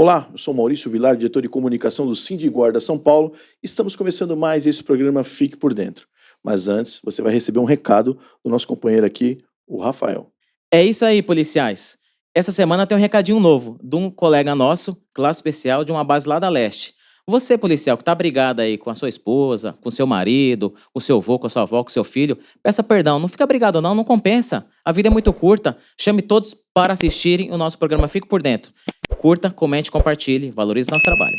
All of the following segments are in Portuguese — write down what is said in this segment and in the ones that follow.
Olá, eu sou Maurício Vilar, diretor de comunicação do Sindiguarda São Paulo. Estamos começando mais esse programa Fique por Dentro. Mas antes, você vai receber um recado do nosso companheiro aqui, o Rafael. É isso aí, policiais. Essa semana tem um recadinho novo de um colega nosso, classe especial, de uma base lá da leste. Você, policial, que tá brigado aí com a sua esposa, com seu marido, com seu avô, com a sua avó, com seu filho, peça perdão. Não fica brigado não compensa. A vida é muito curta. Chame todos para assistirem o nosso programa Fique por Dentro. Curta, comente, compartilhe. Valorize nosso trabalho.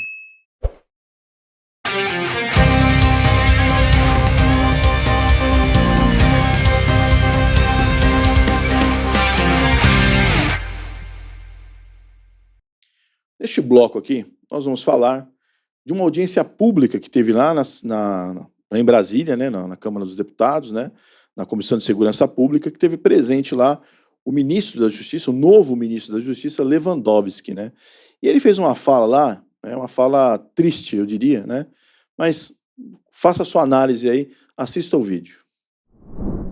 Neste bloco aqui, nós vamos falar de uma audiência pública que teve lá em Brasília, né, na Câmara dos Deputados, né, na Comissão de Segurança Pública, que teve presente lá o ministro da Justiça, o novo ministro da Justiça, Lewandowski, né? E ele fez uma fala lá, né, uma fala triste, eu diria, né? Mas faça a sua análise aí, assista o vídeo.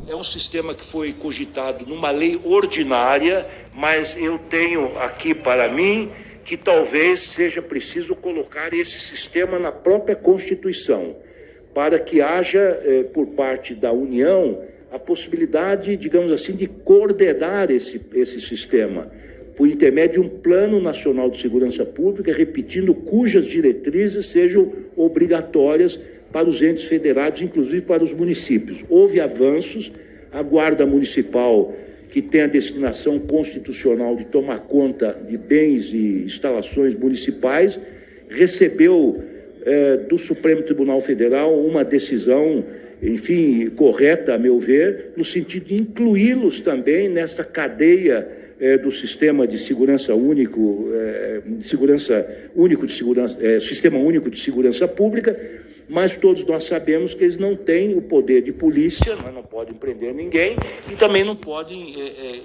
É um sistema que foi cogitado numa lei ordinária, mas eu tenho aqui para mim que talvez seja preciso colocar esse sistema na própria Constituição, para que haja, por parte da União, a possibilidade, digamos assim, de coordenar esse sistema, por intermédio de um Plano Nacional de Segurança Pública, repetindo, cujas diretrizes sejam obrigatórias para os entes federados, inclusive para os municípios. Houve avanços, a Guarda Municipal, que tem a destinação constitucional de tomar conta de bens e instalações municipais, recebeu do Supremo Tribunal Federal uma decisão, enfim, correta, a meu ver, no sentido de incluí-los também nessa cadeia do sistema de segurança único, sistema único de segurança pública, mas todos nós sabemos que eles não têm o poder de polícia, não podem prender ninguém e também não podem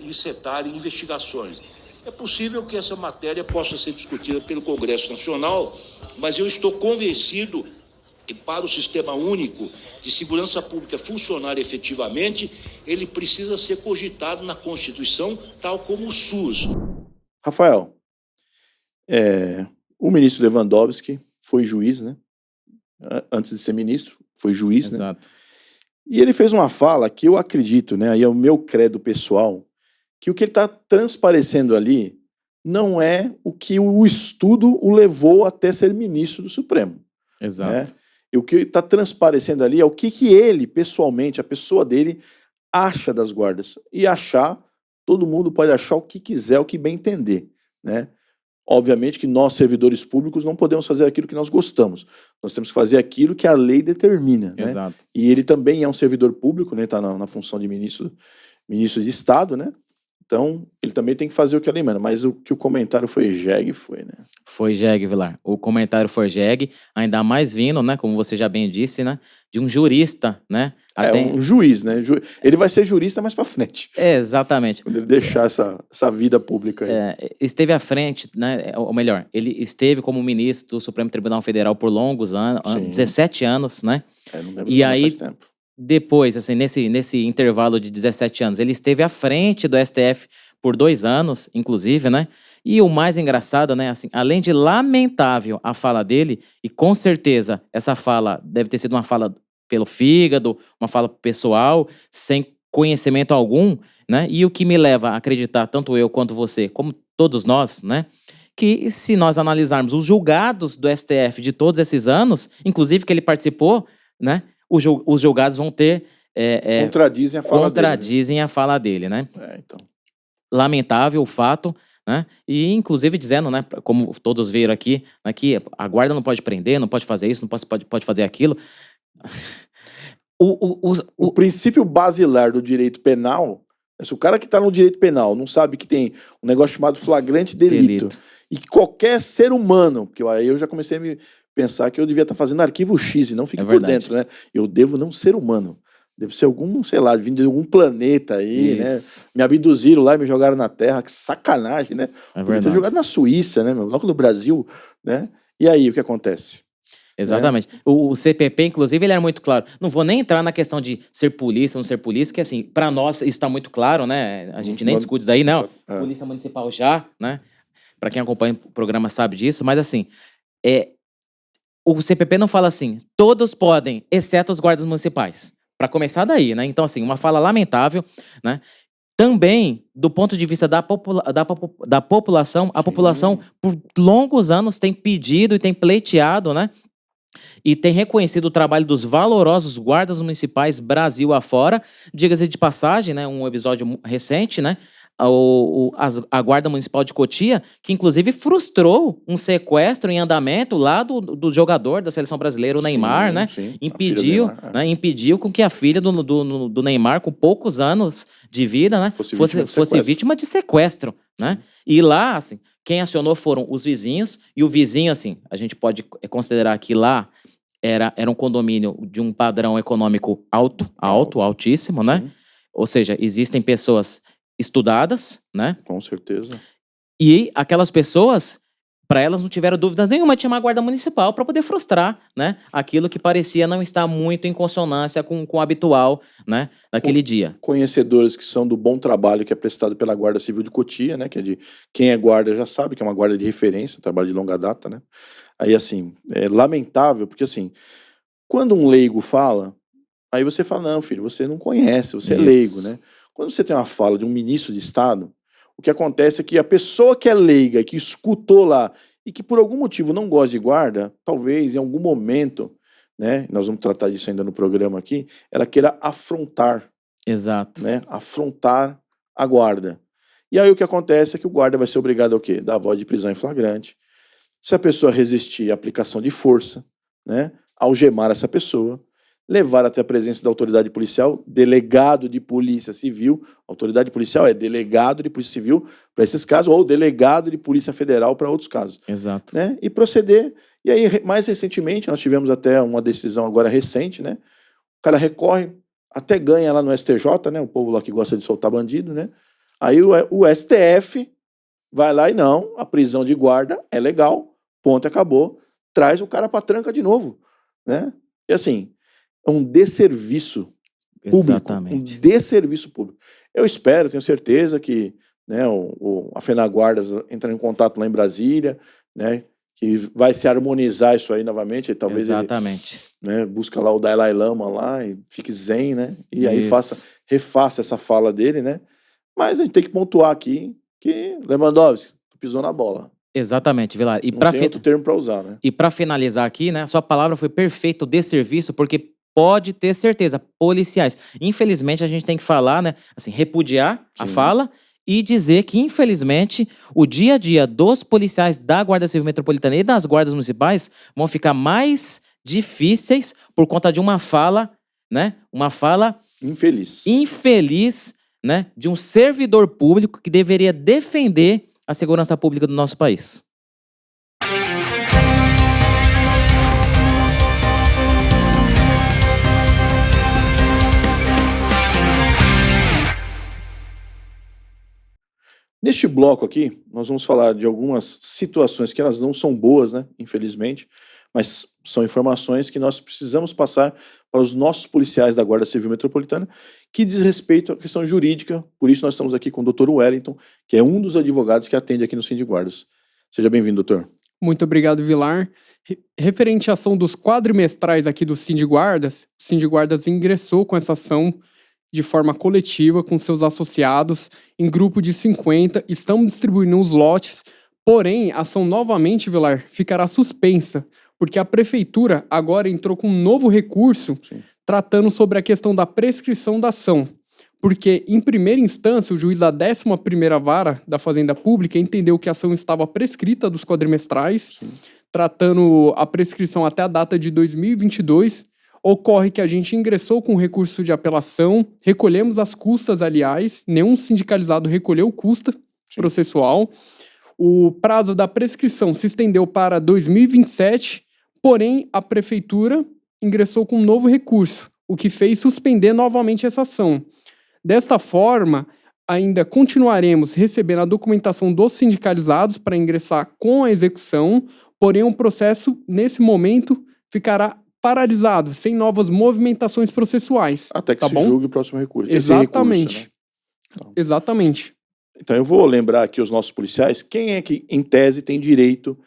incitar investigações. É possível que essa matéria possa ser discutida pelo Congresso Nacional, mas eu estou convencido que para o Sistema Único de Segurança Pública funcionar efetivamente, ele precisa ser cogitado na Constituição, tal como o SUS. Rafael, o ministro Lewandowski foi juiz, né? Antes de ser ministro, foi juiz, Exato. né? E ele fez uma fala que eu acredito, né? Aí é o meu credo pessoal, que o que ele está transparecendo ali não é o que o estudo o levou até ser ministro do Supremo. Exato. Né? E o que está transparecendo ali é o que ele, pessoalmente, a pessoa dele, acha das guardas. E todo mundo pode achar o que quiser, o que bem entender, né? Obviamente que nós, servidores públicos, não podemos fazer aquilo que nós gostamos. Nós temos que fazer aquilo que a lei determina, né? Exato. E ele também é um servidor público, né? Está na função de ministro de Estado, né? Então, ele também tem que fazer o que a lei manda. Mas o que o comentário foi jegue, foi, né? Foi jegue, Vilar. O comentário foi jegue, ainda mais vindo, né, como você já bem disse, né, de um jurista, né? Um juiz, né? Ele vai ser jurista mais pra frente. Exatamente. Quando ele deixar essa vida pública aí. Esteve à frente, né, ou melhor, ele esteve como ministro do Supremo Tribunal Federal por longos anos, 17 anos, né? Não lembro, e aí, faz tempo. Depois, assim, nesse intervalo de 17 anos, ele esteve à frente do STF por 2 anos, inclusive, né? E o mais engraçado, né, assim, além de lamentável a fala dele, e com certeza essa fala deve ter sido uma fala pelo fígado, uma fala pessoal, sem conhecimento algum, né? E o que me leva a acreditar, tanto eu quanto você, como todos nós, né? Que se nós analisarmos os julgados do STF de todos esses anos, inclusive que ele participou, né? Os julgados vão ter... contradizem a fala contradizem a fala dele, né? Então. Lamentável o fato, né? E inclusive dizendo, né, como todos viram aqui, que a guarda não pode prender, não pode fazer isso, não pode fazer aquilo. O princípio basilar do direito penal, se o cara que está no direito penal não sabe que tem um negócio chamado flagrante delito. E que qualquer ser humano, porque aí eu já comecei a me pensar que eu devia estar fazendo arquivo X e não fique por dentro, né? Eu devo não ser humano. Deve ser algum, sei lá, vindo de algum planeta aí, né? Me abduziram lá e me jogaram na Terra, que sacanagem, né? Podia ter jogado na Suíça, né, meu? Logo no Brasil, né? E aí, o que acontece? Exatamente. O CPP, inclusive, ele era muito claro. Não vou nem entrar na questão de ser polícia ou não ser polícia, que assim, para nós isso está muito claro, né? A gente nem discute isso aí, não. Polícia Municipal já, né? para quem acompanha o programa sabe disso, mas assim, o CPP não fala assim, todos podem, exceto os guardas municipais. Para começar daí, né? Então, assim, uma fala lamentável, né? Também, do ponto de vista da população, a população, por longos anos, tem pedido e tem pleiteado, né? E tem reconhecido o trabalho dos valorosos guardas municipais Brasil afora. Diga-se de passagem, né? Um episódio recente, né? A Guarda Municipal de Cotia, que inclusive frustrou um sequestro em andamento lá do jogador da seleção brasileira, o Neymar, né? Sim, impediu, Neymar, né? Impediu com que a filha do Neymar, com poucos anos de vida, né? Fosse vítima de sequestro, né? E lá, assim, quem acionou foram os vizinhos, e o vizinho, assim, a gente pode considerar que lá era um condomínio de um padrão econômico altíssimo, né? Ou seja, existem pessoas estudadas, né? Com certeza. E aquelas pessoas, para elas não tiveram dúvidas nenhuma de chamar a guarda municipal para poder frustrar, né? Aquilo que parecia não estar muito em consonância com o habitual, né? Daquele dia. Conhecedores que são do bom trabalho que é prestado pela Guarda Civil de Cotia, né? Que é quem é guarda já sabe que é uma guarda de referência, trabalho de longa data, né? Aí, assim, é lamentável, porque, assim, quando um leigo fala, aí você fala, não, filho, você não conhece, você é leigo, né? Quando você tem uma fala de um ministro de Estado, o que acontece é que a pessoa que é leiga, que escutou lá, e que por algum motivo não gosta de guarda, talvez em algum momento, né, nós vamos tratar disso ainda no programa aqui, ela queira afrontar. Exato. Né, afrontar a guarda. E aí o que acontece é que o guarda vai ser obrigado a quê? Dar voz de prisão em flagrante. Se a pessoa resistir à aplicação de força, né, algemar essa pessoa, levar até a presença da autoridade policial, delegado de polícia civil, autoridade policial é delegado de polícia civil para esses casos, ou delegado de polícia federal para outros casos. Exato. Né, e proceder. E aí, mais recentemente, nós tivemos até uma decisão agora recente, né, o cara recorre, até ganha lá no STJ, né, o povo lá que gosta de soltar bandido, né, aí o STF vai lá e não, a prisão de guarda é legal, ponto, acabou, traz o cara para tranca de novo, né, e assim, é um desserviço público. Exatamente. Um desserviço público. Eu espero, tenho certeza que, né, a FENAGuardas entra em contato lá em Brasília, né, que vai se harmonizar isso aí novamente, e talvez Exatamente. ele, né, busca lá o Dalai Lama lá e fique zen, né, e aí refaça essa fala dele, né, mas a gente tem que pontuar aqui que Lewandowski pisou na bola. Exatamente, Vilar. E não tem outro termo para usar, né? E para finalizar aqui, né, a sua palavra foi perfeito, desserviço, porque pode ter certeza, policiais. Infelizmente, a gente tem que falar, né, assim, repudiar a fala e dizer que, infelizmente, o dia a dia dos policiais da Guarda Civil Metropolitana e das guardas municipais vão ficar mais difíceis por conta de uma fala, né, uma fala infeliz, né, de um servidor público que deveria defender a segurança pública do nosso país. Neste bloco aqui, nós vamos falar de algumas situações que elas não são boas, né, infelizmente, mas são informações que nós precisamos passar para os nossos policiais da Guarda Civil Metropolitana, que diz respeito à questão jurídica. Por isso nós estamos aqui com o Dr. Wellington, que é um dos advogados que atende aqui no Sindiguardas. Seja bem-vindo, doutor. Muito obrigado, Vilar. Referente à ação dos quadrimestrais aqui do Sindiguardas, o Sindiguardas ingressou com essa ação de forma coletiva com seus associados, em grupo de 50, estamos distribuindo os lotes, porém, a ação novamente, Vilar, ficará suspensa, porque a prefeitura agora entrou com um novo recurso tratando sobre a questão da prescrição da ação. Porque, em primeira instância, o juiz da 11ª Vara da Fazenda Pública entendeu que a ação estava prescrita dos quadrimestrais, tratando a prescrição até a data de 2022. Ocorre que a gente ingressou com recurso de apelação, recolhemos as custas, aliás, nenhum sindicalizado recolheu custa processual. O prazo da prescrição se estendeu para 2027, porém a prefeitura ingressou com um novo recurso, o que fez suspender novamente essa ação. Desta forma, ainda continuaremos recebendo a documentação dos sindicalizados para ingressar com a execução, porém o processo, nesse momento, ficará paralisado, sem novas movimentações processuais. Até que se julgue o próximo recurso. Exatamente. Esse recurso, né? Exatamente. Então eu vou lembrar aqui os nossos policiais, quem é que, em tese, tem direito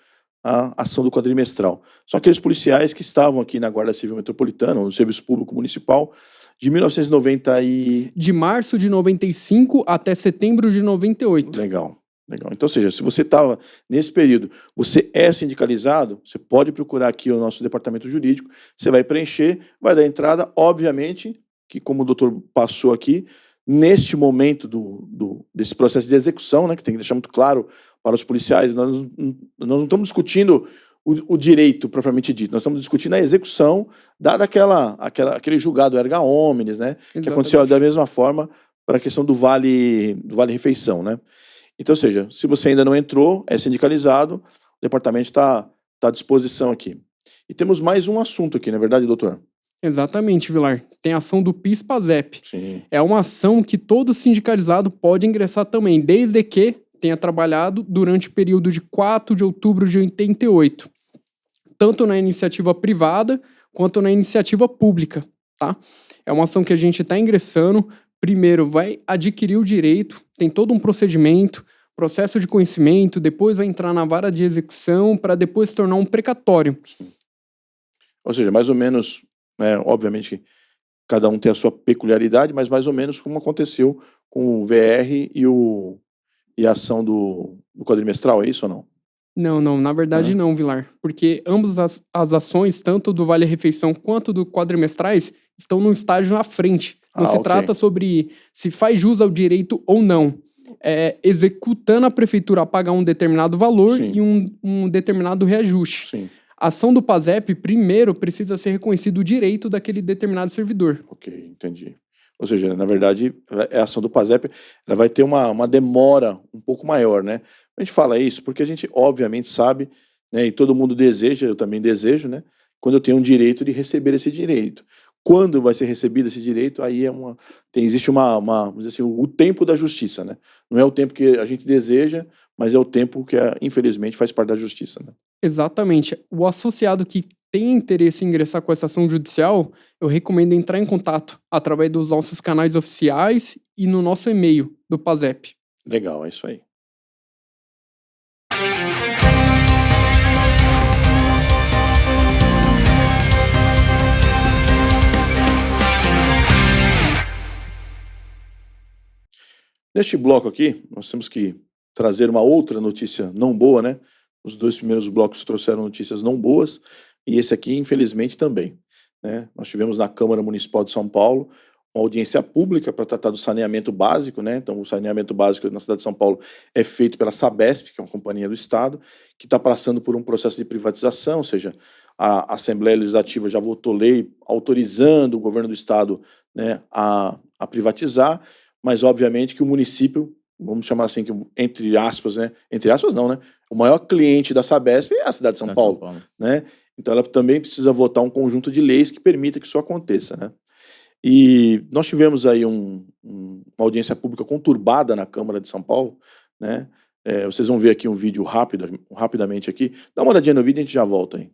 à ação do quadrimestral. São aqueles policiais que estavam aqui na Guarda Civil Metropolitana, no Serviço Público Municipal, de 1990 e... De março de 95 até setembro de 98. Legal, legal. Então, ou seja, se você estava nesse período, você é sindicalizado, você pode procurar aqui o nosso departamento jurídico, você vai preencher, vai dar entrada, obviamente, que como o doutor passou aqui, neste momento desse processo de execução, né, que tem que deixar muito claro para os policiais, nós não estamos discutindo o direito propriamente dito, nós estamos discutindo a execução, dada aquele julgado erga omnes, né, que aconteceu da mesma forma para a questão do vale-refeição, né. Então, ou seja, se você ainda não entrou, é sindicalizado, o departamento está à disposição aqui. E temos mais um assunto aqui, não é verdade, doutor? Exatamente, Vilar. Tem a ação do PIS-PASEP. Sim. É uma ação que todo sindicalizado pode ingressar também, desde que tenha trabalhado durante o período de 4 de outubro de 88, tanto na iniciativa privada quanto na iniciativa pública, tá? É uma ação que a gente está ingressando, primeiro vai adquirir o direito, tem todo um procedimento, processo de conhecimento, depois vai entrar na vara de execução para depois se tornar um precatório. Sim. Ou seja, mais ou menos, né, obviamente cada um tem a sua peculiaridade, mas mais ou menos como aconteceu com o VR e a ação do quadrimestral, é isso ou não? Não, na verdade não, Vilar, porque ambas as ações, tanto do Vale-Refeição quanto do quadrimestrais, estão num estágio à frente. Não se trata sobre se faz jus ao direito ou não. Executando a prefeitura a pagar um determinado valor e um determinado reajuste. Sim. A ação do PASEP, primeiro, precisa ser reconhecido o direito daquele determinado servidor. Ok, entendi. Ou seja, na verdade, a ação do PASEP ela vai ter uma demora um pouco maior, né? A gente fala isso porque a gente, obviamente, sabe, né, e todo mundo deseja, eu também desejo, né? Quando eu tenho um direito de receber esse direito. Quando vai ser recebido esse direito, aí existe vamos dizer assim, o tempo da justiça, né? Não é o tempo que a gente deseja, mas é o tempo que, infelizmente, faz parte da justiça, né? Exatamente. O associado que tem interesse em ingressar com essa ação judicial, eu recomendo entrar em contato através dos nossos canais oficiais e no nosso e-mail do PASEP. Legal, é isso aí. Neste bloco aqui, nós temos que trazer uma outra notícia não boa, né? Os dois primeiros blocos trouxeram notícias não boas, e esse aqui, infelizmente, também, né? Nós tivemos na Câmara Municipal de São Paulo uma audiência pública para tratar do saneamento básico, né? Então, o saneamento básico na cidade de São Paulo é feito pela Sabesp, que é uma companhia do Estado, que está passando por um processo de privatização, ou seja, a Assembleia Legislativa já votou lei autorizando o governo do Estado, né, a privatizar, mas obviamente que o município, vamos chamar assim, que, entre aspas, né? Entre aspas não, né? O maior cliente da Sabesp é a cidade de São Paulo, né? Então ela também precisa votar um conjunto de leis que permita que isso aconteça, né? E nós tivemos aí uma audiência pública conturbada na Câmara de São Paulo, né? Vocês vão ver aqui um vídeo rapidamente aqui. Dá uma olhadinha no vídeo e a gente já volta aí.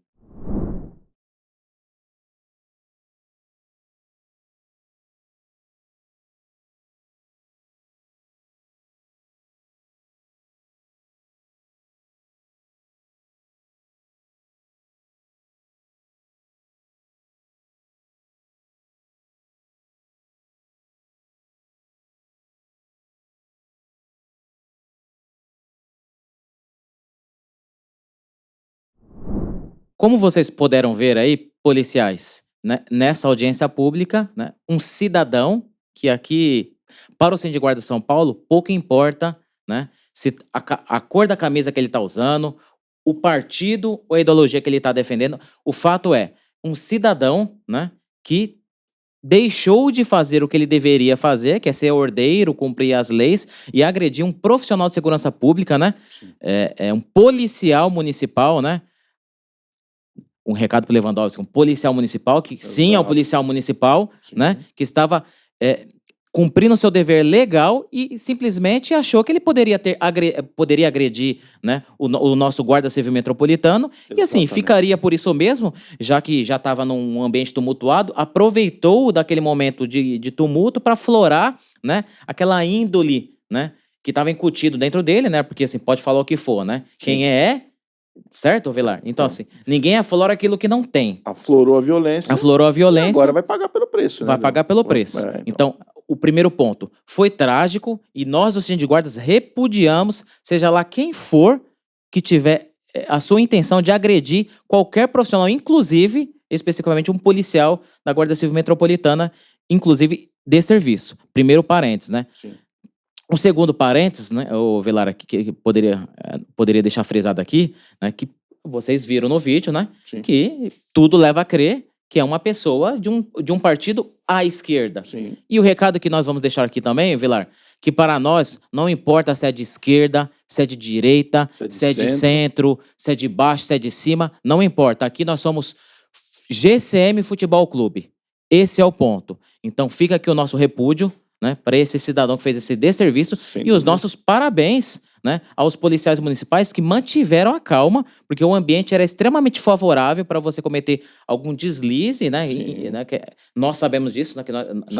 Como vocês puderam ver aí, policiais, né, nessa audiência pública, né, um cidadão que aqui, para o Sindiguarda de São Paulo, pouco importa, né, se a cor da camisa que ele está usando, o partido ou a ideologia que ele está defendendo. O fato é, um cidadão, né, que deixou de fazer o que ele deveria fazer, que é ser ordeiro, cumprir as leis, e agredir um profissional de segurança pública, né? Um policial municipal, né? Um recado para o Lewandowski, um policial municipal, que sim, é um policial municipal, né? Que estava cumprindo o seu dever legal e simplesmente achou que ele poderia agredir, né, o nosso guarda civil metropolitano. Exatamente. E assim, ficaria por isso mesmo, já que já estava num ambiente tumultuado, aproveitou daquele momento de tumulto para florar, né, aquela índole, né, que estava incutido dentro dele, né? Porque assim, pode falar o que for, né? Sim. Quem é, certo, Vilar? Então, assim, ninguém aflora aquilo que não tem. Aflorou a violência. Aflorou a violência. Agora vai pagar pelo preço, vai né? pagar pelo preço. Então, o primeiro ponto foi trágico e nós, os Sindicatos de Guardas, repudiamos, seja lá quem for que tiver a sua intenção de agredir qualquer profissional, inclusive, especificamente um policial da Guarda Civil Metropolitana, inclusive de serviço. Primeiro parênteses, né? Sim. O segundo parênteses, né, o Vilar, que poderia deixar frisado aqui, né, que vocês viram no vídeo, né, Sim. que tudo leva a crer que é uma pessoa de um partido à esquerda. Sim. E o recado que nós vamos deixar aqui também, Vilar, que para nós não importa se é de esquerda, se é de direita, se é de centro, se é de baixo, se é de cima, não importa. Aqui nós somos GCM Futebol Clube. Esse é o ponto. Então fica aqui o nosso repúdio, né, para esse cidadão que fez esse desserviço e os nossos parabéns, né, aos policiais municipais que mantiveram a calma, porque o ambiente era extremamente favorável para você cometer algum deslize, né, nós sabemos disso, né, que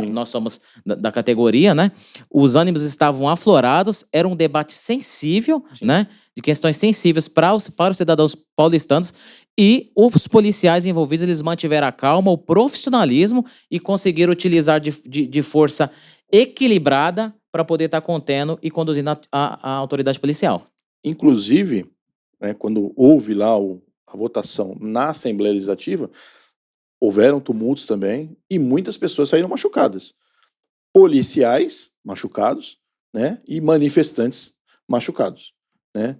nós somos da categoria, né, os ânimos estavam aflorados, era um debate sensível, né, de questões sensíveis para os cidadãos paulistanos, e os policiais envolvidos, eles mantiveram a calma, o profissionalismo e conseguiram utilizar de força equilibrada para poder estar contendo e conduzindo a autoridade policial. Inclusive, né, quando houve lá a votação na Assembleia Legislativa, houveram tumultos também e muitas pessoas saíram machucadas. Policiais machucados, né, e manifestantes machucados, né.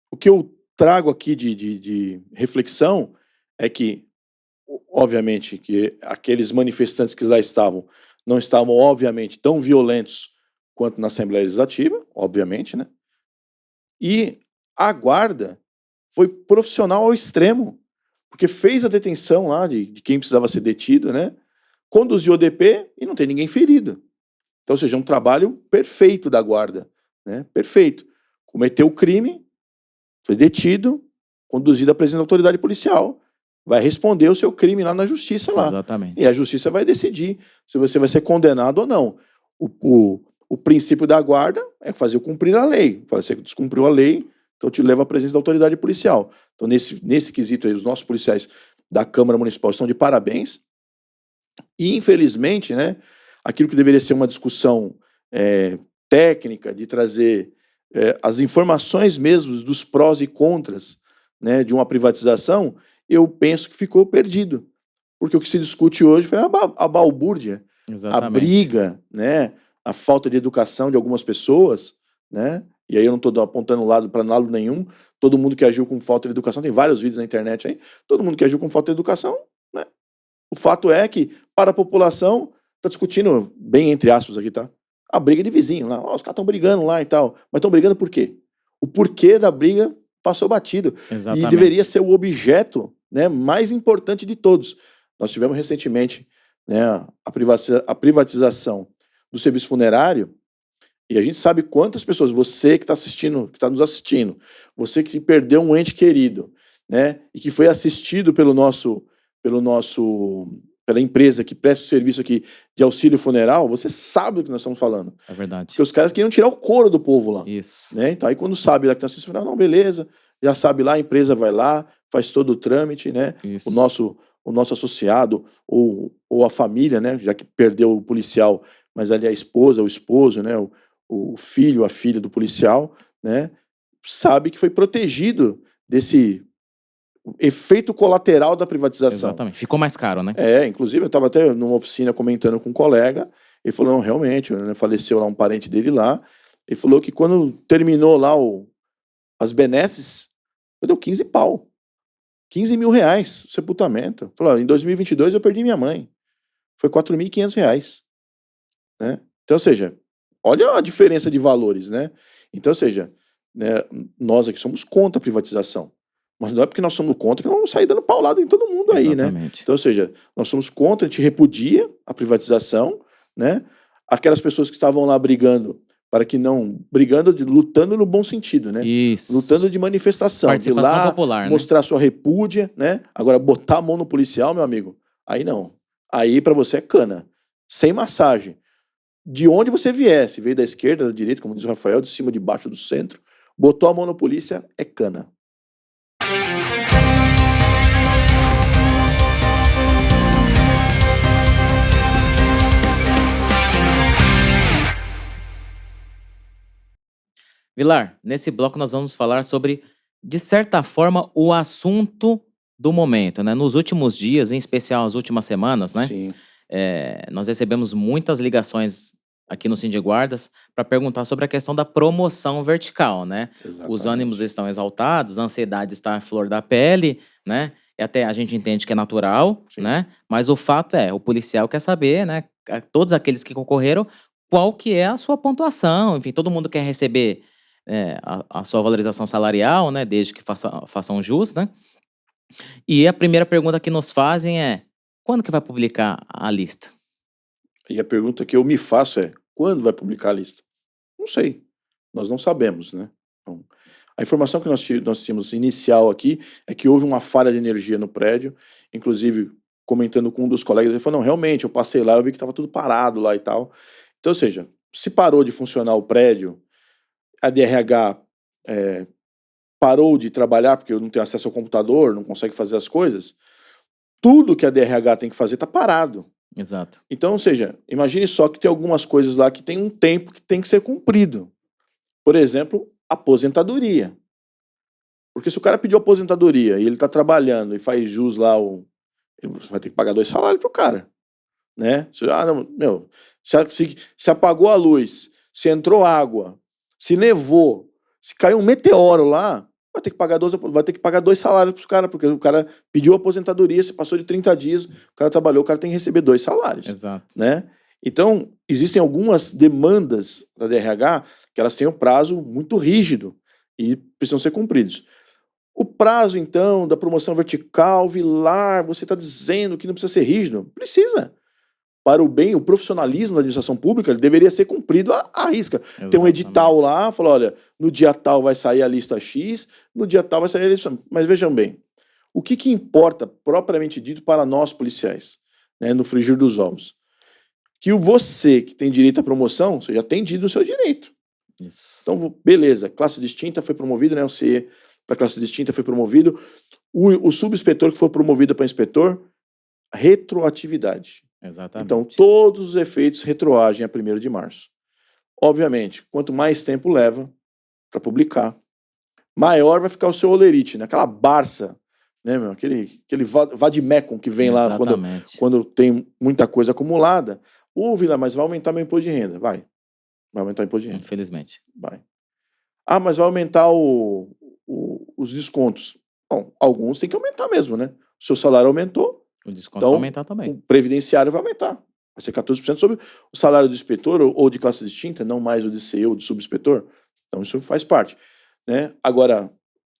O que eu trago aqui de reflexão é que, obviamente, que aqueles manifestantes que lá estavam não estavam, obviamente, tão violentos quanto na Assembleia Legislativa, obviamente, né? E a guarda foi profissional ao extremo, porque fez a detenção lá de quem precisava ser detido, né? Conduziu o DP e não tem ninguém ferido. Então, ou seja, é um trabalho perfeito da guarda, né? Perfeito. Cometeu o crime, foi detido, conduzido à presença da autoridade policial, vai responder o seu crime lá na justiça lá. Exatamente. E a justiça vai decidir se você vai ser condenado ou não. O princípio da guarda é fazer cumprir a lei. Você descumpriu a lei, então te leva à presença da autoridade policial. Então, nesse quesito aí, os nossos policiais da Câmara Municipal estão de parabéns. E, infelizmente, né, aquilo que deveria ser uma discussão técnica, de trazer as informações mesmo dos prós e contras, né, de uma privatização, eu penso que ficou perdido. Porque o que se discute hoje foi a balbúrdia, a briga, né, a falta de educação de algumas pessoas, né? E aí eu não estou apontando para lado nenhum. Todo mundo que agiu com falta de educação, tem vários vídeos na internet aí, todo mundo que agiu com falta de educação, né? O fato é que, para a população, está discutindo, bem entre aspas aqui, tá? A briga de vizinho lá. Os caras estão brigando lá e tal. Mas estão brigando por quê? O porquê da briga passou batido. Exatamente. E deveria ser o objeto, né, mais importante de todos. Nós tivemos recentemente, né, a privatização do serviço funerário, e a gente sabe quantas pessoas, você que está assistindo, que está nos assistindo, você que perdeu um ente querido, né, e que foi assistido pela empresa que presta o serviço aqui de auxílio funeral, você sabe do que nós estamos falando. É verdade. Porque os caras queriam tirar o couro do povo lá. Isso. Né? Então aí quando sabe lá que está assistindo, não, beleza, já sabe lá, a empresa vai lá, faz todo o trâmite, né? Isso. O nosso associado ou a família, né, já que perdeu o policial, mas ali a esposa, o esposo, né, o filho, a filha do policial, né, sabe que foi protegido desse efeito colateral da privatização. Exatamente. Ficou mais caro, né? Inclusive eu estava até numa oficina comentando com um colega, ele falou, não, realmente, né, faleceu lá um parente dele lá, ele falou que quando terminou lá as benesses, deu 15 pau. 15 mil reais o sepultamento. Falou, em 2022 eu perdi minha mãe. Foi 4.500 reais. Né? Então, ou seja, olha a diferença de valores, né? Então, ou seja, né, nós aqui somos contra a privatização. Mas não é porque nós somos contra que nós vamos sair dando paulada em todo mundo aí, Exatamente. Né? Então, ou seja, nós somos contra, a gente repudia a privatização, né? Aquelas pessoas que estavam lá brigando, lutando no bom sentido, né? Isso. Lutando de manifestação, participação de lá popular, mostrar sua repúdia, né? Agora, botar a mão no policial, meu amigo, aí não. Aí pra você é cana. Sem massagem. de onde você vier, se veio da esquerda, da direita, como diz o Rafael, de cima, de baixo, do centro, botou a mão na polícia, é cana. Vilar, nesse bloco nós vamos falar sobre, de certa forma, o assunto do momento, né? Nos últimos dias, em especial as últimas semanas, né? Sim. Nós recebemos muitas ligações aqui no Sindiguardas para perguntar sobre a questão da promoção vertical, né? Exatamente. Os ânimos estão exaltados, a ansiedade está à flor da pele, né? E até a gente entende que é natural, Sim. né? Mas o fato é, o policial quer saber, né? Todos aqueles que concorreram, qual que é a sua pontuação. Enfim, todo mundo quer receber a sua valorização salarial, né? Desde que façam jus, né? E a primeira pergunta que nos fazem é: quando que vai publicar a lista? E a pergunta que eu me faço é: quando vai publicar a lista? Não sei. Nós não sabemos, né? Então, a informação que nós tínhamos inicial aqui é que houve uma falha de energia no prédio. Inclusive, comentando com um dos colegas, ele falou: não, realmente, eu passei lá, eu vi que estava tudo parado lá e tal. Então, ou seja, se parou de funcionar o prédio, a DRH parou de trabalhar porque eu não tenho acesso ao computador, não consegue fazer as coisas, tudo que a DRH tem que fazer está parado. Exato. Então, ou seja, imagine só que tem algumas coisas lá que tem um tempo que tem que ser cumprido. Por exemplo, aposentadoria. Porque se o cara pediu aposentadoria e ele está trabalhando e faz jus lá, ele vai ter que pagar 2 salários pro cara. Né? Se apagou a luz, se entrou água, se nevou, se caiu um meteoro lá, vai ter que pagar 2 salários para os caras, porque o cara pediu aposentadoria, se passou de 30 dias, o cara trabalhou, o cara tem que receber 2 salários. Exato. Né? Então, existem algumas demandas da DRH que elas têm um prazo muito rígido e precisam ser cumpridos. O prazo, então, da promoção vertical, Vilar, você está dizendo que não precisa ser rígido? Precisa. Para o bem, o profissionalismo da administração pública, ele deveria ser cumprido à risca. Exatamente. Tem um edital lá, fala, olha, no dia tal vai sair a lista X, no dia tal vai sair a lista... Mas vejam bem, o que importa, propriamente dito, para nós policiais, né, no frigir dos ovos? Que você que tem direito à promoção, você já tem direito no seu direito. Isso. Então, beleza, classe distinta foi promovido, né, o CE para classe distinta foi promovido, o subinspetor que foi promovido para inspetor, retroatividade. Exatamente. Então, todos os efeitos retroagem a 1º de março. Obviamente, quanto mais tempo leva para publicar, maior vai ficar o seu olerite, né? Aquela Barça, né, meu? Aquele vademecum que vem lá quando tem muita coisa acumulada. Vila, mas vai aumentar meu imposto de renda? Vai aumentar o imposto de renda. Infelizmente. Vai. Mas vai aumentar os descontos. Bom, alguns tem que aumentar mesmo, né? O seu salário aumentou, o desconto vai aumentar também. O previdenciário vai aumentar. Vai ser 14% sobre o salário do inspetor ou de classe distinta, não mais o de CE ou de subinspetor. Então isso faz parte. Né? Agora,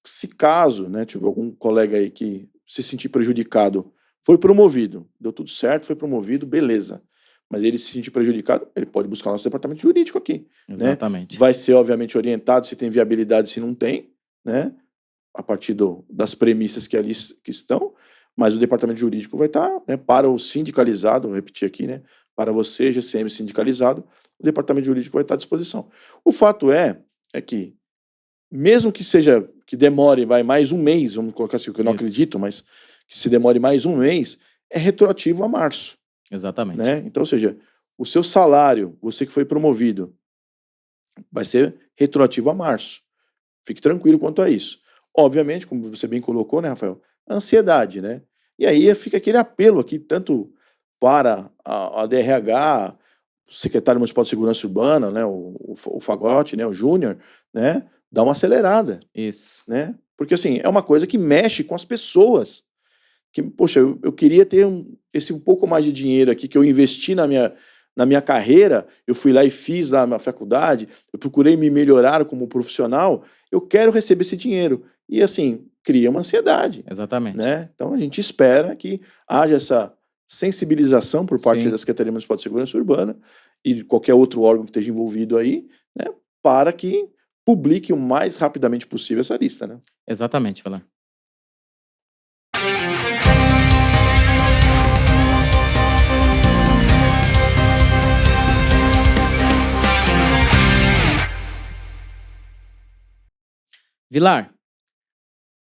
se caso, né, tiver algum colega aí que se sentir prejudicado, foi promovido, deu tudo certo, foi promovido, beleza. Mas ele se sentir prejudicado, ele pode buscar o nosso departamento jurídico aqui. Exatamente. Né? Vai ser, obviamente, orientado se tem viabilidade, se não tem, né? A partir das premissas que ali que estão. Mas o departamento jurídico vai estar, né, para o sindicalizado, vou repetir aqui, né, para você, GCM sindicalizado, o departamento jurídico vai estar à disposição. O fato é que, mesmo que demore mais um mês, vamos colocar assim, que eu não acredito, mas que se demore mais um mês, é retroativo a março. Exatamente. Né? Então, ou seja, o seu salário, você que foi promovido, vai ser retroativo a março. Fique tranquilo quanto a isso. Obviamente, como você bem colocou, né, Rafael, ansiedade, né? E aí fica aquele apelo aqui, tanto para a DRH, o secretário municipal de segurança urbana, né, o Fagote, né, o Júnior, né, dá uma acelerada. Isso. Né? Porque, assim, é uma coisa que mexe com as pessoas. Que, poxa, eu queria ter um pouco mais de dinheiro aqui, que eu investi na minha carreira, eu fui lá e fiz lá na faculdade, eu procurei me melhorar como profissional, eu quero receber esse dinheiro. E, assim, cria uma ansiedade. Exatamente. Né? Então, a gente espera que haja essa sensibilização por parte da Secretaria Municipal de Segurança Urbana e de qualquer outro órgão que esteja envolvido aí, né, para que publique o mais rapidamente possível essa lista. Né? Exatamente, Vilar. Vilar,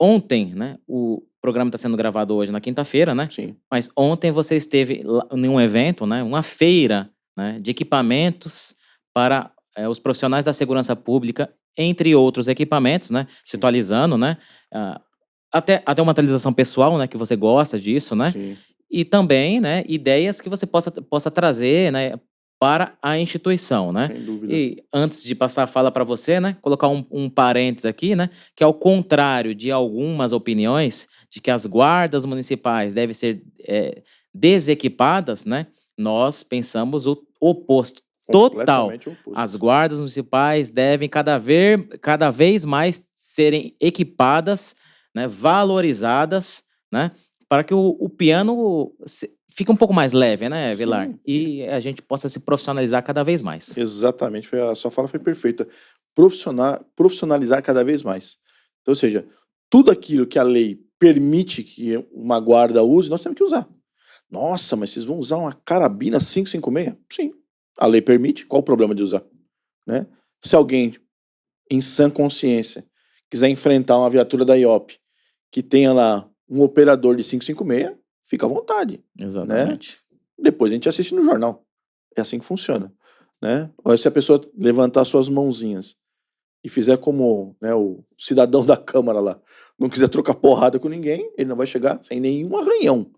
ontem, né, o programa está sendo gravado hoje na quinta-feira, né? Sim. Mas ontem você esteve em um evento, né, uma feira, né, de equipamentos para os profissionais da segurança pública, entre outros equipamentos, né? Se atualizando, né? Até uma atualização pessoal, né? Que você gosta disso, né? Sim. E também, né, ideias que você possa trazer, né, para a instituição, né? Sem dúvida. E antes de passar a fala para você, né, colocar um parênteses aqui, né, que ao contrário de algumas opiniões de que as guardas municipais devem ser desequipadas, né, nós pensamos o oposto. Total. Completamente oposto. As guardas municipais devem cada vez mais serem equipadas, né, valorizadas, né, para que o piano fique um pouco mais leve, né, Vilar? Sim. E a gente possa se profissionalizar cada vez mais. Exatamente, a sua fala foi perfeita. Profissionalizar cada vez mais. Então, ou seja, tudo aquilo que a lei permite que uma guarda use, nós temos que usar. Nossa, mas vocês vão usar uma carabina 556? Sim, a lei permite, qual o problema de usar? Né? Se alguém, em sã consciência, quiser enfrentar uma viatura da IOP que tenha lá um operador de 556, fica à vontade. Exatamente. Né? Depois a gente assiste no jornal. É assim que funciona. Né? Olha, se a pessoa levantar suas mãozinhas e fizer como, né, o cidadão da Câmara lá, não quiser trocar porrada com ninguém, ele não vai chegar sem nenhum arranhão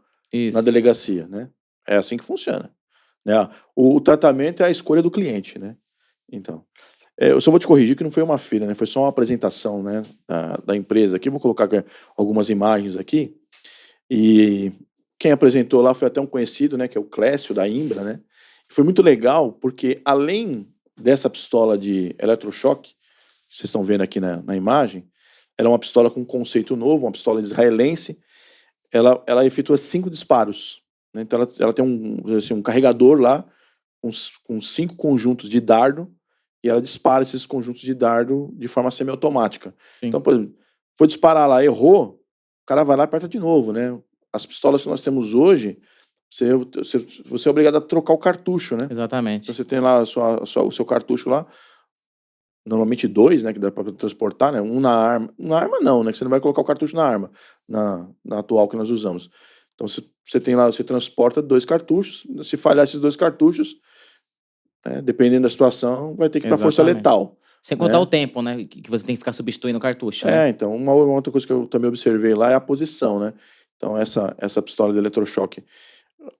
na delegacia. Né? É assim que funciona. Né? O tratamento é a escolha do cliente. Né? Então, eu só vou te corrigir que não foi uma feira, né? Foi só uma apresentação, né, da empresa aqui. Vou colocar algumas imagens aqui. E quem apresentou lá foi até um conhecido, né, que é o Clécio, da Imbra, né? Foi muito legal, porque além dessa pistola de eletrochoque, que vocês estão vendo aqui na imagem, ela é uma pistola com um conceito novo, uma pistola israelense. Ela efetua 5 disparos. Né? Então ela tem um carregador lá, com 5 conjuntos de dardo, e ela dispara esses conjuntos de dardo de forma semiautomática. Então, por exemplo, foi disparar lá, errou, o cara vai lá e aperta de novo, né? As pistolas que nós temos hoje, você é obrigado a trocar o cartucho, né? Exatamente. Então, você tem lá o seu cartucho lá, normalmente 2, né, que dá para transportar, né? Um na arma. Na arma não, né? Que você não vai colocar o cartucho na arma, na atual que nós usamos. Então, você tem lá, você transporta 2 cartuchos, se falhar esses 2 cartuchos, dependendo da situação, vai ter que ir para força letal. Sem contar o tempo, né? Que você tem que ficar substituindo o cartucho. Né? Então, uma outra coisa que eu também observei lá é a posição, né? Então, essa pistola de eletrochoque,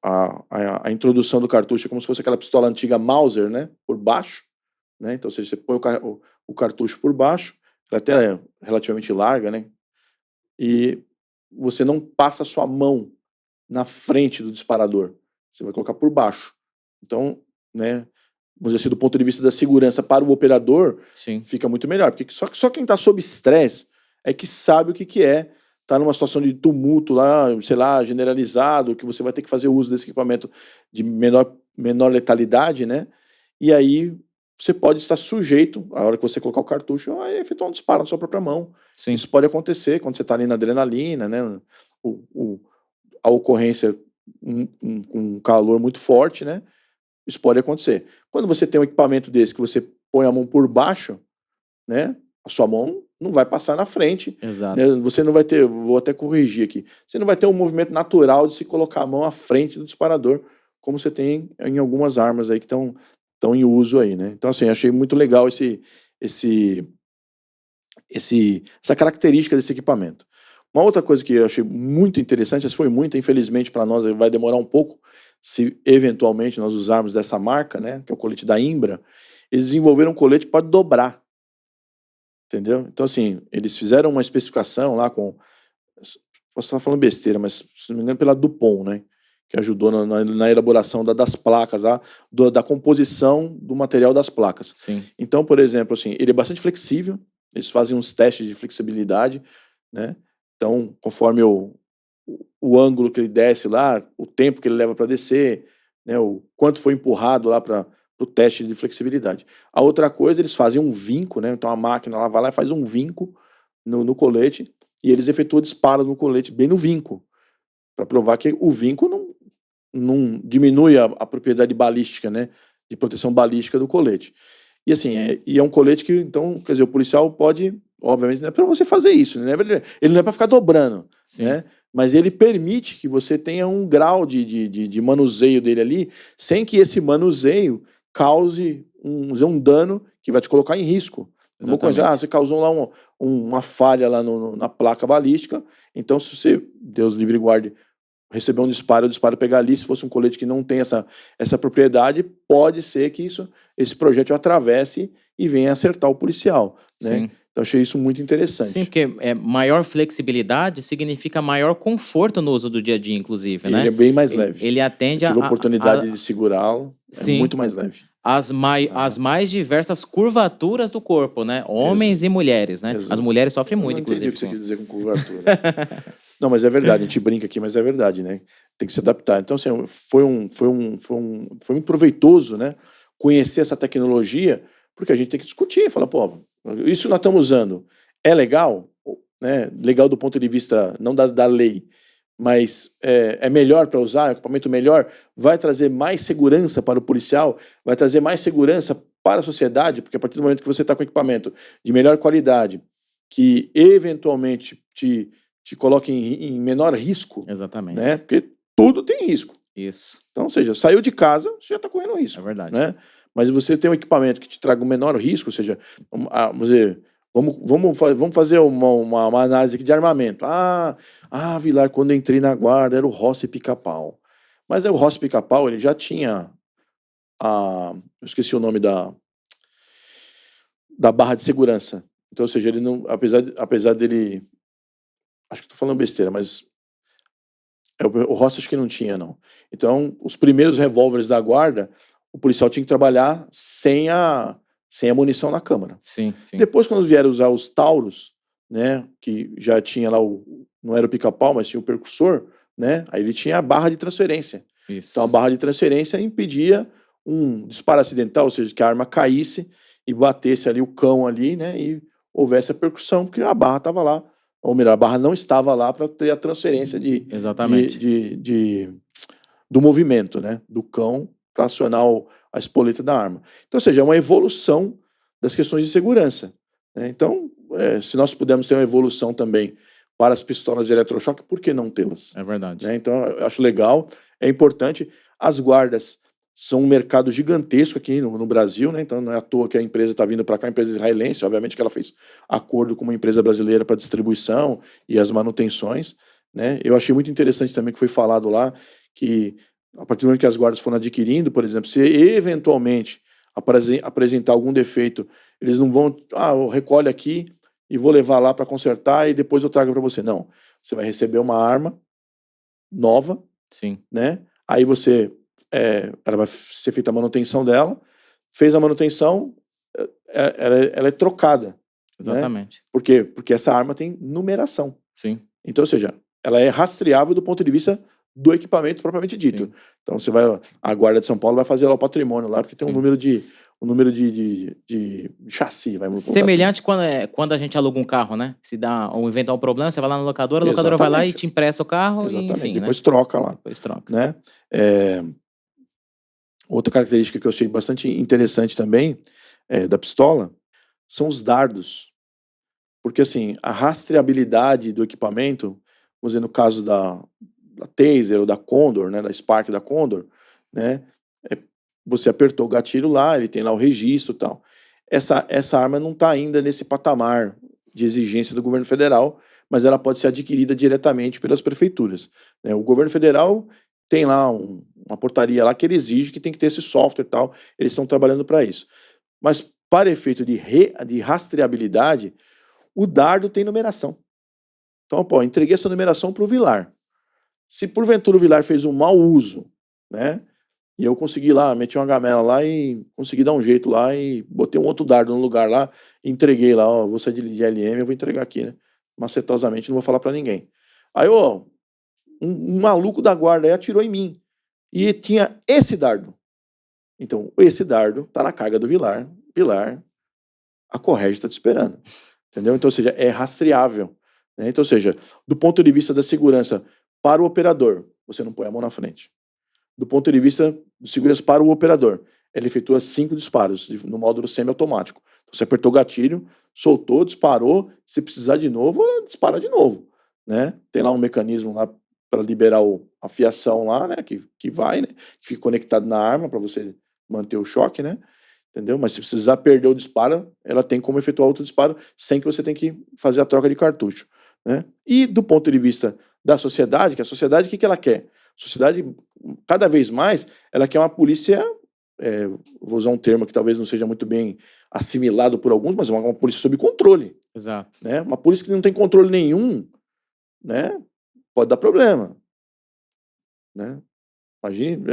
a introdução do cartucho é como se fosse aquela pistola antiga Mauser, né? Por baixo, né? Então, você põe o cartucho por baixo, ela até é relativamente larga, né? E você não passa a sua mão na frente do disparador. Você vai colocar por baixo. Então, né? Vamos dizer assim, do ponto de vista da segurança para o operador, sim, fica muito melhor. Porque só quem está sob estresse é que sabe o que é estar numa situação de tumulto lá, sei lá, generalizado, que você vai ter que fazer uso desse equipamento de menor letalidade, né? E aí você pode estar sujeito, a hora que você colocar o cartucho, a efetuar um disparo na sua própria mão. Sim. Isso pode acontecer quando você está ali na adrenalina, né? A ocorrência com um calor muito forte, né? Isso pode acontecer. Quando você tem um equipamento desse que você põe a mão por baixo, né? A sua mão não vai passar na frente. Exato. Né? Você não vai ter, vou até corrigir aqui, você não vai ter um movimento natural de se colocar a mão à frente do disparador, como você tem em algumas armas aí que estão em uso aí, né? Então, assim, achei muito legal essa característica desse equipamento. Uma outra coisa que eu achei muito interessante, essa foi muito, infelizmente para nós vai demorar um pouco, se eventualmente nós usarmos dessa marca, né, que é o colete da Imbra, eles desenvolveram um colete que pode dobrar. Entendeu? Então, assim, eles fizeram uma especificação lá com... Posso estar falando besteira, mas se não me engano pela Dupont, né, que ajudou na elaboração das placas, da composição do material das placas. Sim. Então, por exemplo, assim, ele é bastante flexível, eles fazem uns testes de flexibilidade, né? Então, conforme o ângulo que ele desce lá, o tempo que ele leva para descer, né, o quanto foi empurrado lá para o teste de flexibilidade. A outra coisa, eles fazem um vinco, né? Então a máquina lá vai lá e faz um vinco no colete e eles efetuam disparo no colete bem no vinco, para provar que o vinco não diminui a propriedade balística, né? De proteção balística do colete. E assim, é um colete que, então, quer dizer, o policial pode obviamente, não é para você fazer isso, né? Ele não é para ficar dobrando, Sim. né? Mas ele permite que você tenha um grau de manuseio dele ali, sem que esse manuseio cause um dano que vai te colocar em risco. Vamos começar, você causou lá uma falha lá na placa balística, então se você, Deus livre e guarde, receber um disparo, o disparo pegar ali, se fosse um colete que não tem essa propriedade, pode ser que esse projétil atravesse e venha acertar o policial, né? Sim. Então, achei isso muito interessante. Sim, porque maior flexibilidade significa maior conforto no uso do dia a dia, inclusive, né? Ele é bem mais leve. Ele atende Eu tive a oportunidade de segurá-lo, Sim. muito mais leve. As mais diversas curvaturas do corpo, né? Homens e mulheres, né? Exato. As mulheres sofrem Eu muito, não entendi inclusive. o que você quis dizer com curvatura. Não, mas é verdade, a gente brinca aqui, mas é verdade, né? Tem que se adaptar. Então, assim, foi muito proveitoso, né? Conhecer essa tecnologia, porque a gente tem que discutir, falar, pô, isso nós estamos usando, é legal? Né? Legal do ponto de vista, não da lei, mas é melhor para usar, é um equipamento melhor, vai trazer mais segurança para o policial, vai trazer mais segurança para a sociedade, porque a partir do momento que você está com equipamento de melhor qualidade, que eventualmente te coloque em menor risco. Exatamente. Né? Porque tudo tem risco. Isso. Então, ou seja, saiu de casa, você já está correndo risco. É verdade. Né? Mas você tem um equipamento que te traga um menor risco, ou seja, vamos fazer uma análise aqui de armamento. Vilar, quando eu entrei na guarda, era o Rossi Pica-Pau. Mas o Rossi Pica-Pau, ele já tinha eu esqueci o nome da barra de segurança. Então, ou seja, ele não, apesar dele, acho que estou falando besteira, mas o Rossi acho que não tinha, não. Então, os primeiros revólveres da guarda, o policial tinha que trabalhar sem a munição na câmara. Sim, sim. Depois, quando vieram usar os Tauros, né, que já tinha lá não era o pica-pau, mas tinha o percussor, né, aí ele tinha a barra de transferência. Isso. Então, a barra de transferência impedia um disparo acidental, ou seja, que a arma caísse e batesse ali o cão ali, né, e houvesse a percussão, porque a barra estava lá, ou melhor, a barra não estava lá para ter a transferência Exatamente. do movimento, né, do cão para acionar a espoleta da arma. Então, ou seja, é uma evolução das questões de segurança, né? Então, se nós pudermos ter uma evolução também para as pistolas de eletrochoque, por que não tê-las? É verdade. Né? Então, eu acho legal, é importante. As guardas são um mercado gigantesco aqui no Brasil, né? Então não é à toa que a empresa está vindo para cá, a empresa israelense, obviamente que ela fez acordo com uma empresa brasileira para distribuição e as manutenções, né? Eu achei muito interessante também que foi falado lá que a partir do momento que as guardas foram adquirindo, por exemplo, se eventualmente apresentar algum defeito, eles não vão, eu recolho aqui e vou levar lá para consertar e depois eu trago para você. Não, você vai receber uma arma nova, sim, né? Aí ela vai ser feita a manutenção dela, fez a manutenção, ela é trocada. Exatamente. Né? Por quê? Porque essa arma tem numeração. Sim. Então, ou seja, ela é rastreável do ponto de vista do equipamento propriamente dito. Sim. Então, a Guarda de São Paulo vai fazer lá o patrimônio lá, porque tem um número de chassi. Semelhante assim. Quando a gente aluga um carro, né? Se inventar um problema, você vai lá na locadora, a locadora vai lá e te empresta o carro. Exatamente. E, enfim, depois né? troca lá. Depois troca. Né? Outra característica que eu achei bastante interessante também da pistola são os dardos. Porque, assim, a rastreabilidade do equipamento, vamos dizer, no caso da Taser ou da Condor, né, da Spark da Condor, né, você apertou o gatilho lá, ele tem lá o registro e tal. Essa arma não está ainda nesse patamar de exigência do governo federal, mas ela pode ser adquirida diretamente pelas prefeituras. Né? O governo federal tem lá uma portaria lá que ele exige que tem que ter esse software e tal, eles estão trabalhando para isso. Mas para efeito de rastreabilidade, o dardo tem numeração. Então, entreguei essa numeração para o Vilar. Se porventura o Vilar fez um mau uso, né, e eu consegui lá, meti uma gamela lá e consegui dar um jeito lá e botei um outro dardo no lugar lá, e entreguei lá, vou sair de LM, eu vou entregar aqui, né, macetosamente, não vou falar para ninguém. Aí, um maluco da guarda aí atirou em mim, e tinha esse dardo. Então, esse dardo tá na carga do Vilar, a Correge está te esperando, entendeu? Então, ou seja, é rastreável, né? Então, ou seja, do ponto de vista da segurança para o operador, você não põe a mão na frente. Do ponto de vista de segurança para o operador, ela efetua 5 disparos no módulo semiautomático. Então, você apertou o gatilho, soltou, disparou, se precisar de novo, ela dispara de novo, né? Tem lá um mecanismo lá para liberar a fiação lá, né? Que vai, né? Que fica conectado na arma para você manter o choque, né? Entendeu? Mas se precisar perder o disparo, ela tem como efetuar outro disparo sem que você tenha que fazer a troca de cartucho, né? E do ponto de vista da sociedade, que a sociedade, o que ela quer? A sociedade, cada vez mais, ela quer uma polícia, vou usar um termo que talvez não seja muito bem assimilado por alguns, mas uma polícia sob controle. Exato. Né? Uma polícia que não tem controle nenhum, né? Pode dar problema, né? Imagine,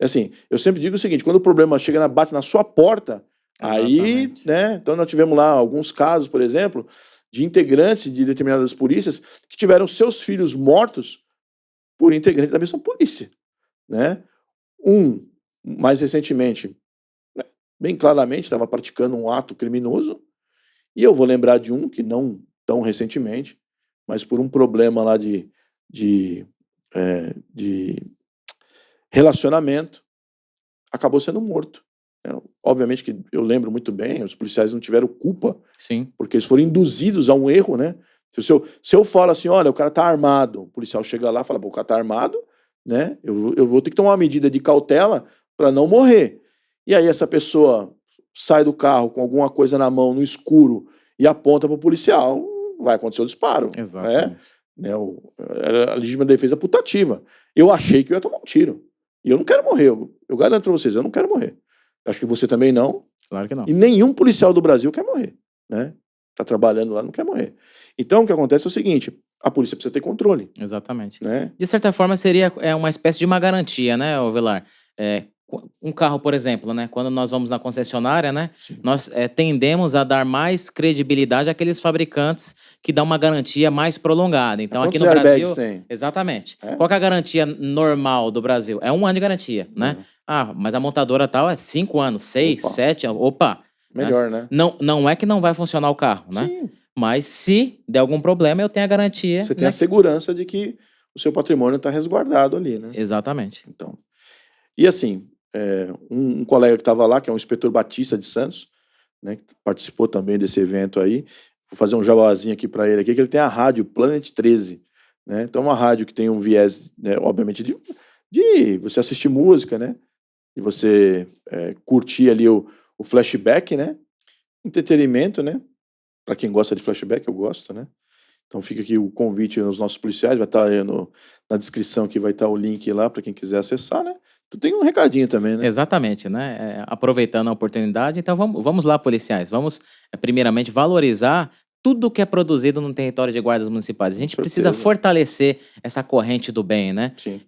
assim, eu sempre digo o seguinte, quando o problema chega, bate na sua porta, aí, né? Então nós tivemos lá alguns casos, por exemplo, de integrantes de determinadas polícias que tiveram seus filhos mortos por integrantes da mesma polícia, né? Mais recentemente, né, bem claramente, estava praticando um ato criminoso, e eu vou lembrar de um que não tão recentemente, mas por um problema lá de relacionamento, acabou sendo morto. Obviamente que eu lembro muito bem, os policiais não tiveram culpa, sim, porque eles foram induzidos a um erro, né? Se eu falo assim, olha, o cara tá armado, o policial chega lá e fala, o cara tá armado, né? Eu vou ter que tomar uma medida de cautela para não morrer. E aí essa pessoa sai do carro com alguma coisa na mão, no escuro, e aponta para o policial, vai acontecer o disparo. exatamente. Né? A legítima defesa putativa. Eu achei que eu ia tomar um tiro. E eu não quero morrer. Eu garanto para vocês, eu não quero morrer. Acho que você também não. Claro que não. E nenhum policial do Brasil quer morrer, né? Tá trabalhando lá, não quer morrer. Então, o que acontece é o seguinte, a polícia precisa ter controle. Exatamente. Né? De certa forma, seria uma espécie de uma garantia, né, Velar? Um carro, por exemplo, né? Quando nós vamos na concessionária, né? Sim. Nós tendemos a dar mais credibilidade àqueles fabricantes que dão uma garantia mais prolongada. Então, aqui no Brasil... tem? Exatamente. Qual que é a garantia normal do Brasil? É 1 ano de garantia, né? Mas a montadora tal é 5 anos, 6, 7... Opa! Melhor, né? Não é que não vai funcionar o carro, né? Sim. Mas se der algum problema, eu tenho a garantia. Você tem a segurança de que o seu patrimônio está resguardado ali, né? Exatamente. Então, e assim, um colega que estava lá, que é um inspetor Batista de Santos, né, que participou também desse evento aí, vou fazer um jabazinho aqui para ele aqui, que ele tem a rádio Planet 13, né? Então, uma rádio que tem um viés, né, obviamente, de você assistir música, né? E você curtir ali o flashback, né? Entretenimento, né? Para quem gosta de flashback, eu gosto, né? Então fica aqui o convite aos nossos policiais, vai estar aí na descrição que vai estar o link lá para quem quiser acessar, né? Tu tem um recadinho também, né? Exatamente, né? Aproveitando a oportunidade, então vamos lá, policiais. Vamos, primeiramente, valorizar tudo que é produzido no território de guardas municipais. A gente precisa fortalecer essa corrente do bem, né? Sim.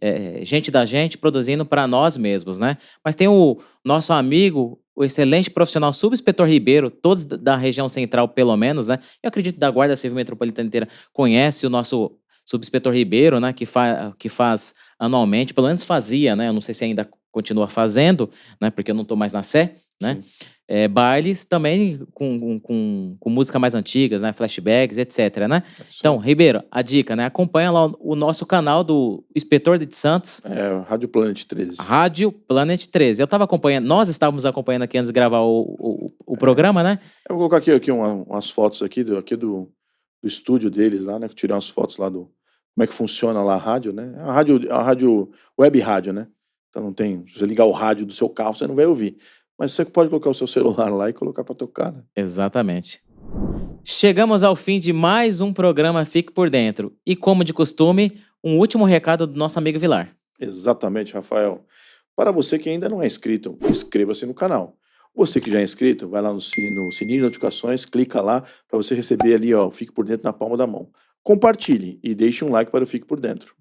Gente da gente produzindo para nós mesmos, né? Mas tem o nosso amigo, o excelente profissional subinspetor Ribeiro, todos da região central, pelo menos, né? Eu acredito da Guarda Civil Metropolitana inteira conhece o nosso subinspetor Ribeiro, né? Que faz anualmente, pelo menos fazia, né? Eu não sei se ainda continua fazendo, né? Porque eu não estou mais na Sé, né? Bailes também com música mais antigas, né? Flashbacks, etc, né? Então, Ribeiro, a dica, né? Acompanha lá o nosso canal do Inspetor de Santos. Rádio Planet 13. Rádio Planet 13. Eu estava acompanhando, nós estávamos acompanhando aqui antes de gravar o programa, né? Eu vou colocar aqui umas fotos aqui do estúdio deles lá, né? Tirar umas fotos lá como é que funciona lá a rádio, né? A rádio, web rádio, né? Então não tem, se você ligar o rádio do seu carro, você não vai ouvir. Mas você pode colocar o seu celular lá e colocar para tocar, né? Exatamente. Chegamos ao fim de mais um programa Fique por Dentro. E como de costume, um último recado do nosso amigo Vilar. Exatamente, Rafael. Para você que ainda não é inscrito, inscreva-se no canal. Você que já é inscrito, vai lá no sininho de notificações, clica lá para você receber ali, ó, Fique por Dentro na palma da mão. Compartilhe e deixe um like para o Fique por Dentro.